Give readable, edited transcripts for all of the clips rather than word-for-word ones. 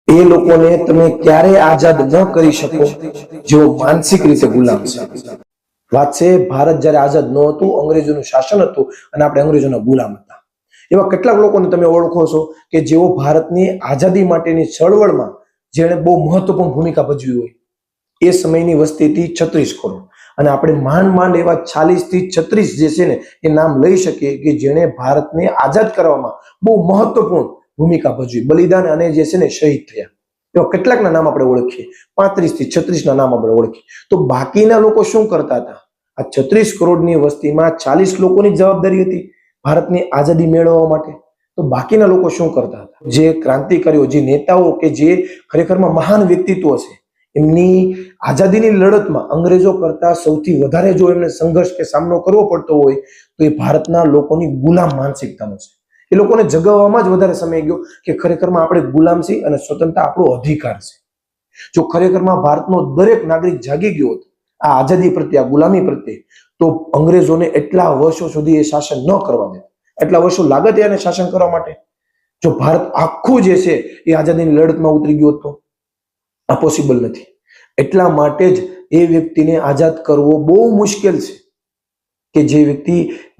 એ લોકોને તમે ક્યારે આઝાદ ન કરી શકો જેઓ માનસિક રીતે ગુલામ છે। વાત છે ભારત જ્યારે આઝાદ ન હતું, અંગ્રેજોનું શાસન હતું અને આપણે અંગ્રેજોના ગુલામ હતા। એવા કેટલાક લોકોને તમે ઓળખો છો કે જેઓ ભારતની આઝાદી માટેની ચળવળમાં જેણે બહુ મહત્વપૂર્ણ ભૂમિકા ભજવી હોય। એ સમયની વસ્તી હતી 36 કરોડ અને આપણે માંડ એવા 40 થી 36 જે છે ને એ નામ લઈ શકીએ કે જેણે ભારતને આઝાદ કરવામાં બહુ મહત્વપૂર્ણ ભૂમિકા ભજવી, બલિદાન અને જે છે ને શહીદ થયા। એવા કેટલાકના નામ આપણે ઓળખીએ, 35 થી 36 ના નામ આપણે ઓળખીએ। તો બાકીના લોકો શું કરતા હતા? આ 36 કરોડની વસ્તીમાં 40 લોકોની જવાબદારી હતી ભારતની આઝાદી મેળવવા માટે। તો બાકીના લોકો શું કરતા હતા? જે ક્રાંતિકારીઓ, જે નેતાઓ કે જે ખરેખરમાં મહાન વ્યક્તિત્વ છે, એમની આઝાદીની લડતમાં અંગ્રેજો કરતા સૌથી વધારે જો એમને સંઘર્ષ કે સામનો કરવો પડતો હોય તો એ ભારતના લોકોની ગુલામ માનસિકતાનો છે। એ લોકોને જગાવવામાં જ વધારે સમય ગયો કે ખરેખરમાં આપણે ગુલામ છીએ અને સ્વતંત્રતા આપણો અધિકાર છે। જો ખરેખરમાં ભારતનો દરેક નાગરિક જાગી ગયો હોત આ આઝાદી પ્રત્યે, આ ગુલામી પ્રત્યે, તો અંગ્રેજોને એટલા વર્ષો સુધી એ શાસન ન કરવા દે, એટલા વર્ષો લાગત એને શાસન કરવા માટે। જો ભારત આખું જે છે એ આઝાદીની લડતમાં ઉતરી ગયો હતો, આ પોસિબલ નથી। એટલા માટે જ એ વ્યક્તિને આઝાદ કરવો બહુ મુશ્કેલ છે કે જે વ્યક્તિ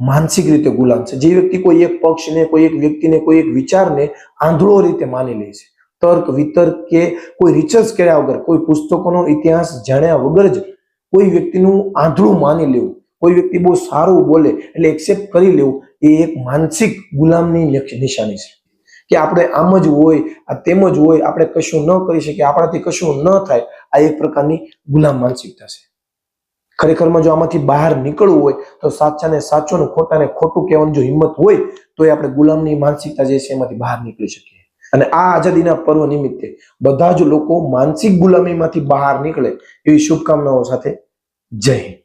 માનસિક રીતે ગુલામ છે, જે વ્યક્તિ કોઈ એક પક્ષને, કોઈ એક વ્યક્તિને, કોઈ એક વિચારને આંધળો રીતે માની લે છે। તર્ક વિતર્ક કે કોઈ રિસર્ચ કર્યા વગર, કોઈ પુસ્તકોનો ઇતિહાસ જાણ્યા વગર જ કોઈ વ્યક્તિનું આંધળું માની લેવું, કોઈ વ્યક્તિ બહુ સારું બોલે એટલે એક્સેપ્ટ કરી લેવું, એ એક માનસિક ગુલામની નિશાની છે કે આપણે આમ જ હોય, આ તેમ જ હોય, આપણે કશું ન કરી શકીએ, આપણાથી કશું ન થાય, આ એક પ્રકારની ગુલામ માનસિકતા છે। ખરેખરમાં જો આમાંથી બહાર નીકળવું હોય તો સાચાને સાચું ને ખોટાને ખોટું કહેવાની જો હિંમત હોય તો એ આપણે ગુલામની માનસિકતા જે છે એમાંથી બહાર નીકળી શકીએ। અને આ આઝાદીના પર્વ નિમિત્તે બધા જ લોકો માનસિક ગુલામીમાંથી બહાર નીકળે એવી શુભકામનાઓ સાથે જય હિન્દ।